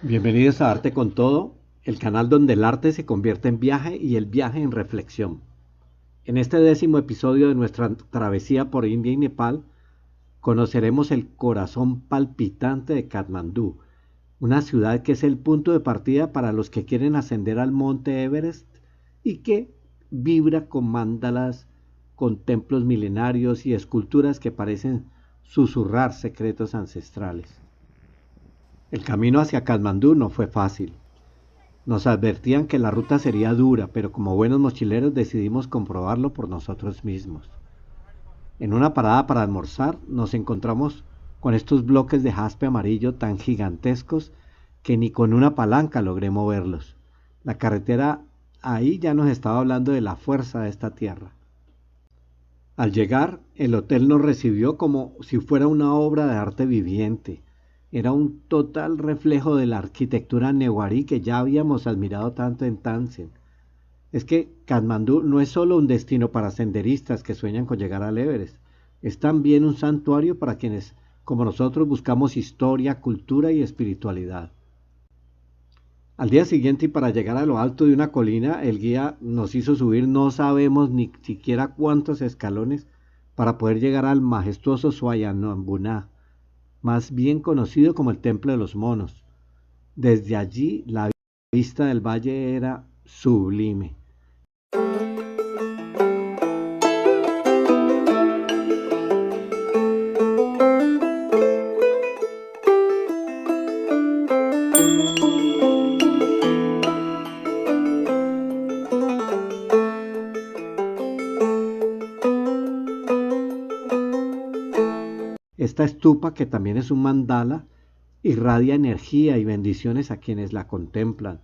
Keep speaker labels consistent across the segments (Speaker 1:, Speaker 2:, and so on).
Speaker 1: Bienvenidos a Arte con Todo, el canal donde el arte se convierte en viaje y el viaje en reflexión. En este 10º episodio de nuestra travesía por India y Nepal, conoceremos el corazón palpitante de Katmandú, una ciudad que es el punto de partida para los que quieren ascender al monte Everest y que vibra con mandalas, con templos milenarios y esculturas que parecen susurrar secretos ancestrales. El camino hacia Katmandú no fue fácil. Nos advertían que la ruta sería dura, pero como buenos mochileros decidimos comprobarlo por nosotros mismos. En una parada para almorzar nos encontramos con estos bloques de jaspe amarillo tan gigantescos que ni con una palanca logré moverlos. La carretera ahí ya nos estaba hablando de la fuerza de esta tierra. Al llegar, el hotel nos recibió como si fuera una obra de arte viviente. Era un total reflejo de la arquitectura newarí que ya habíamos admirado tanto en Tansen. Es que Katmandú no es solo un destino para senderistas que sueñan con llegar al Everest, es también un santuario para quienes, como nosotros, buscamos historia, cultura y espiritualidad. Al día siguiente y para llegar a lo alto de una colina, el guía nos hizo subir no sabemos ni siquiera cuántos escalones para poder llegar al majestuoso Swayambunna, más bien conocido como el Templo de los Monos. Desde allí la vista del valle era sublime. Esta estupa, que también es un mandala, irradia energía y bendiciones a quienes la contemplan.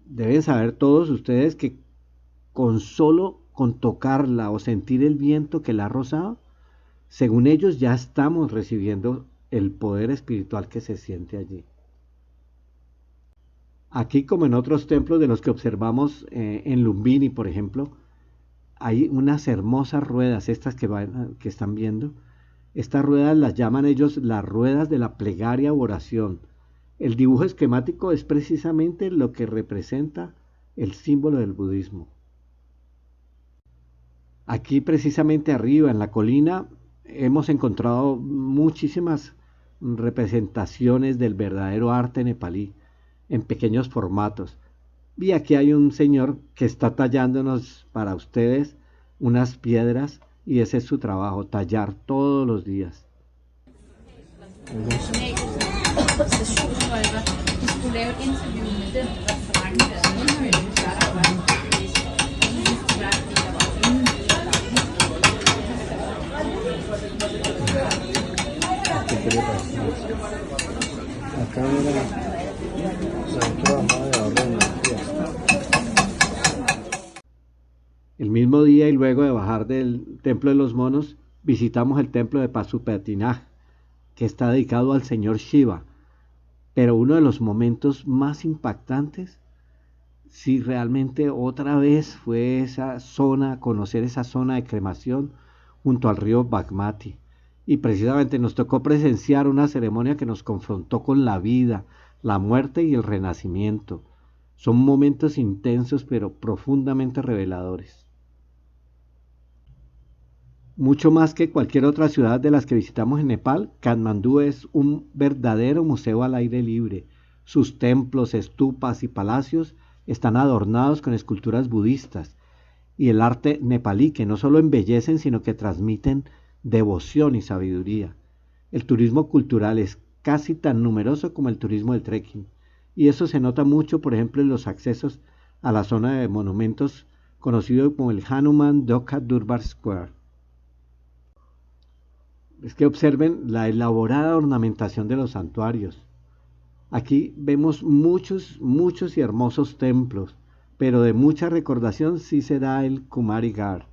Speaker 1: Deben saber todos ustedes que con tocarla o sentir el viento que la ha rozado, según ellos ya estamos recibiendo el poder espiritual que se siente allí. Aquí, como en otros templos de los que observamos en Lumbini, por ejemplo, hay unas hermosas ruedas, estas que están viendo. Estas ruedas las llaman ellos las ruedas de la plegaria o oración. El dibujo esquemático es precisamente lo que representa el símbolo del budismo. Aquí precisamente arriba en la colina hemos encontrado muchísimas representaciones del verdadero arte nepalí en pequeños formatos. Y aquí hay un señor que está tallándonos para ustedes unas piedras y ese es su trabajo, tallar todos los días. Acá mira, el mismo día y luego de bajar del Templo de los Monos, visitamos el Templo de Pasupetinaj, que está dedicado al señor Shiva. Pero uno de los momentos más impactantes, si realmente otra vez fue esa zona, conocer esa zona de cremación junto al río Bagmati. Y precisamente nos tocó presenciar una ceremonia que nos confrontó con la vida, la muerte y el renacimiento. Son momentos intensos pero profundamente reveladores. Mucho más que cualquier otra ciudad de las que visitamos en Nepal, Katmandú es un verdadero museo al aire libre. Sus templos, estupas y palacios están adornados con esculturas budistas y el arte nepalí que no solo embellecen sino que transmiten devoción y sabiduría. El turismo cultural es casi tan numeroso como el turismo del trekking y eso se nota mucho, por ejemplo, en los accesos a la zona de monumentos conocido como el Hanuman Dhaka Durbar Square. Es que observen la elaborada ornamentación de los santuarios. Aquí vemos muchos y hermosos templos, pero de mucha recordación sí será el Kumarigar.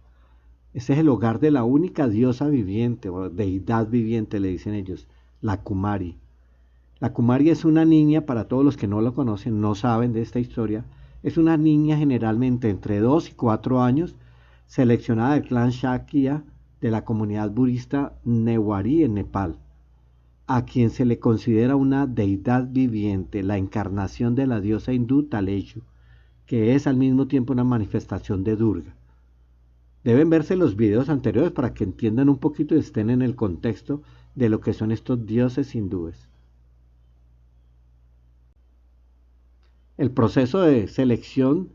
Speaker 1: Ese es el hogar de la única diosa viviente, o deidad viviente, le dicen ellos, la Kumari. La Kumari es una niña, para todos los que no lo conocen, no saben de esta historia, es una niña generalmente entre 2 y 4 años, seleccionada del clan Shakya de la comunidad budista Newari en Nepal. a quien se le considera una deidad viviente, la encarnación de la diosa hindú Taleyu, que es al mismo tiempo una manifestación de Durga. Deben verse los videos anteriores para que entiendan un poquito y estén en el contexto de lo que son estos dioses hindúes. El proceso de selección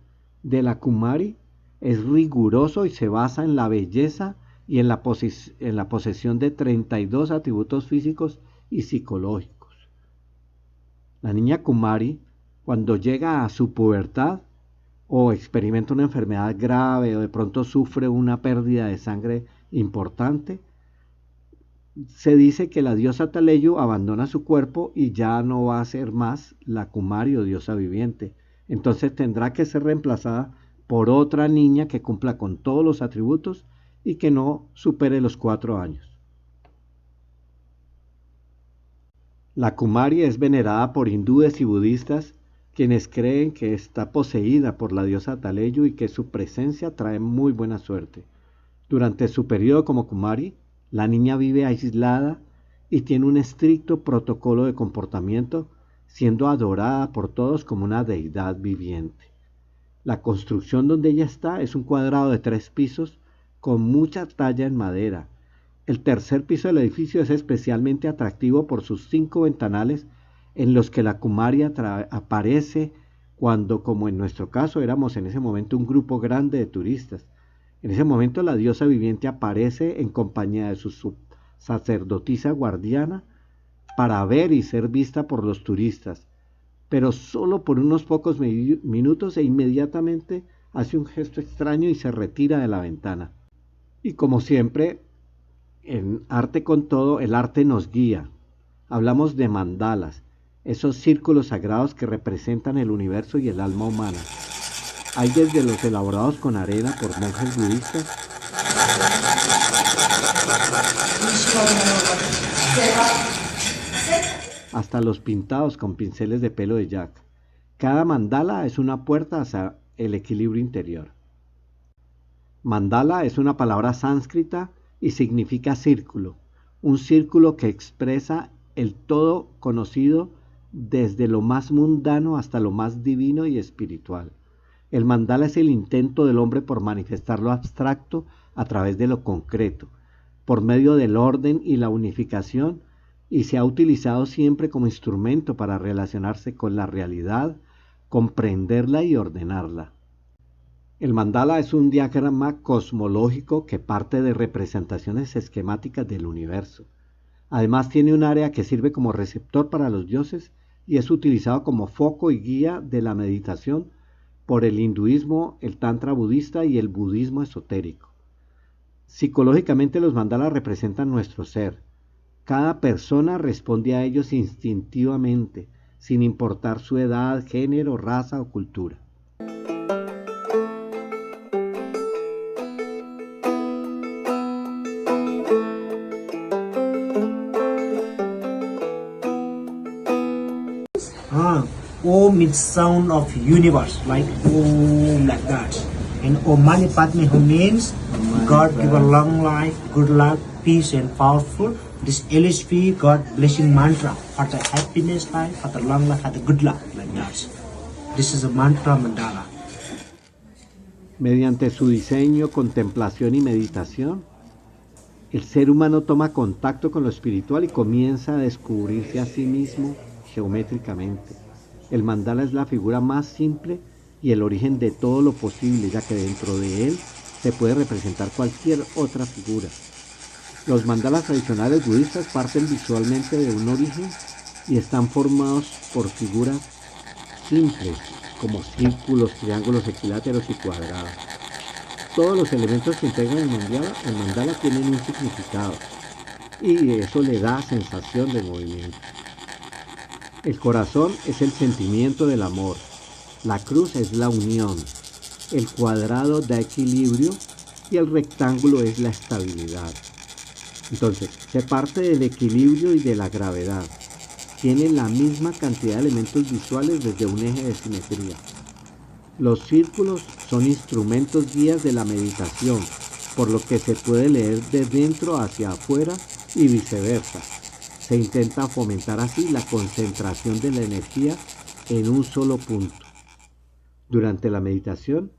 Speaker 1: de la Kumari es riguroso y se basa en la belleza y en la posesión de 32 atributos físicos y psicológicos. La niña Kumari, cuando llega a su pubertad o experimenta una enfermedad grave o de pronto sufre una pérdida de sangre importante, se dice que la diosa Taleyu abandona su cuerpo y ya no va a ser más la Kumari o diosa viviente. Entonces tendrá que ser reemplazada por otra niña que cumpla con todos los atributos y que no supere los 4 años. La Kumari es venerada por hindúes y budistas, quienes creen que está poseída por la diosa Taleyu y que su presencia trae muy buena suerte. Durante su periodo como Kumari, la niña vive aislada y tiene un estricto protocolo de comportamiento, siendo adorada por todos como una deidad viviente. La construcción donde ella está es un cuadrado de 3 pisos con mucha talla en madera. El tercer piso del edificio es especialmente atractivo por sus 5 ventanales en los que la Kumari aparece cuando, como en nuestro caso, éramos en ese momento un grupo grande de turistas. En ese momento la diosa viviente aparece en compañía de su sacerdotisa guardiana para ver y ser vista por los turistas, pero solo por unos pocos minutos e inmediatamente hace un gesto extraño y se retira de la ventana. Y como siempre, en Arte con Todo, el arte nos guía. Hablamos de mandalas, esos círculos sagrados que representan el universo y el alma humana. Hay desde los elaborados con arena por monjes budistas hasta los pintados con pinceles de pelo de yak. Cada mandala es una puerta hacia el equilibrio interior. Mandala es una palabra sánscrita y significa círculo, un círculo que expresa el todo conocido desde lo más mundano hasta lo más divino y espiritual. El mandala es el intento del hombre por manifestar lo abstracto a través de lo concreto, por medio del orden y la unificación, y se ha utilizado siempre como instrumento para relacionarse con la realidad, comprenderla y ordenarla. El mandala es un diagrama cosmológico que parte de representaciones esquemáticas del universo. Además tiene un área que sirve como receptor para los dioses y es utilizado como foco y guía de la meditación por el hinduismo, el tantra budista y el budismo esotérico. Psicológicamente los mandalas representan nuestro ser. Cada persona responde a ellos instintivamente, sin importar su edad, género, raza o cultura.
Speaker 2: Om means sound of universe, like Om, like that. And Om Mani Padme Hum means God give a long life, good luck, peace and powerful. This LHP God blessing mantra for the happiness life, for the long life, for the good luck, like that. This is a mantra mandala.
Speaker 1: Mediante su diseño, contemplación y meditación, el ser humano toma contacto con lo espiritual y comienza a descubrirse a sí mismo geométricamente. El mandala es la figura más simple y el origen de todo lo posible, ya que dentro de él se puede representar cualquier otra figura. Los mandalas tradicionales budistas parten visualmente de un origen y están formados por figuras simples, como círculos, triángulos, equiláteros y cuadrados. Todos los elementos que integran el mandala tienen un significado y eso le da sensación de movimiento. El corazón es el sentimiento del amor, la cruz es la unión, el cuadrado da equilibrio y el rectángulo es la estabilidad. Entonces, se parte del equilibrio y de la gravedad. Tiene la misma cantidad de elementos visuales desde un eje de simetría. Los círculos son instrumentos guías de la meditación, por lo que se puede leer de dentro hacia afuera y viceversa. Se intenta fomentar así la concentración de la energía en un solo punto. Durante la meditación,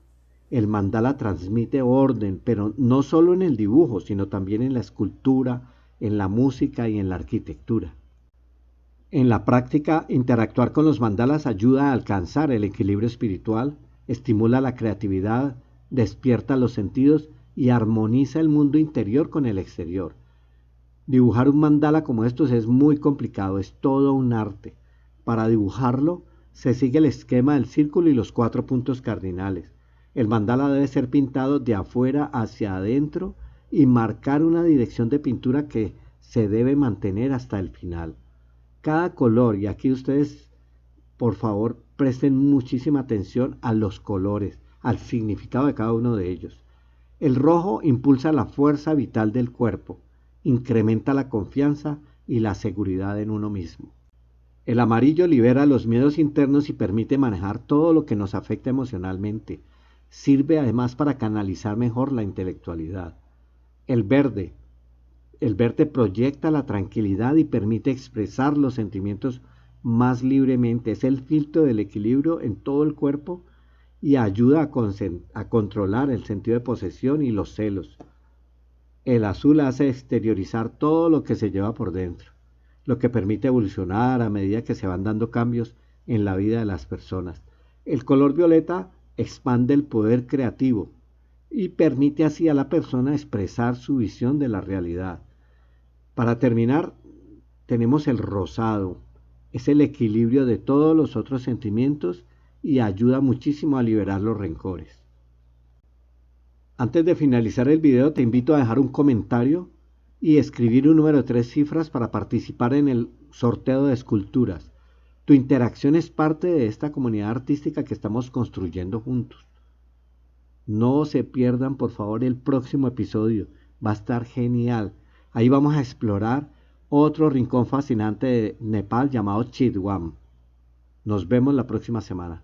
Speaker 1: el mandala transmite orden, pero no solo en el dibujo, sino también en la escultura, en la música y en la arquitectura. En la práctica, interactuar con los mandalas ayuda a alcanzar el equilibrio espiritual, estimula la creatividad, despierta los sentidos y armoniza el mundo interior con el exterior. Dibujar un mandala como estos es muy complicado, es todo un arte. Para dibujarlo, se sigue el esquema del círculo y los 4 puntos cardinales. El mandala debe ser pintado de afuera hacia adentro y marcar una dirección de pintura que se debe mantener hasta el final. Cada color, y aquí ustedes por favor presten muchísima atención a los colores, al significado de cada uno de ellos. El rojo impulsa la fuerza vital del cuerpo, incrementa la confianza y la seguridad en uno mismo. El amarillo libera los miedos internos y permite manejar todo lo que nos afecta emocionalmente. Sirve además para canalizar mejor la intelectualidad. El verde proyecta la tranquilidad y permite expresar los sentimientos más libremente. Es el filtro del equilibrio en todo el cuerpo y ayuda a controlar el sentido de posesión y los celos. El azul hace exteriorizar todo lo que se lleva por dentro, lo que permite evolucionar a medida que se van dando cambios en la vida de las personas. El color violeta expande el poder creativo y permite así a la persona expresar su visión de la realidad. Para terminar, tenemos el rosado. Es el equilibrio de todos los otros sentimientos y ayuda muchísimo a liberar los rencores. Antes de finalizar el video, te invito a dejar un comentario y escribir un número de 3 cifras para participar en el sorteo de esculturas. Tu interacción es parte de esta comunidad artística que estamos construyendo juntos. No se pierdan, por favor, el próximo episodio. Va a estar genial. Ahí vamos a explorar otro rincón fascinante de Nepal llamado Chitwan. Nos vemos la próxima semana.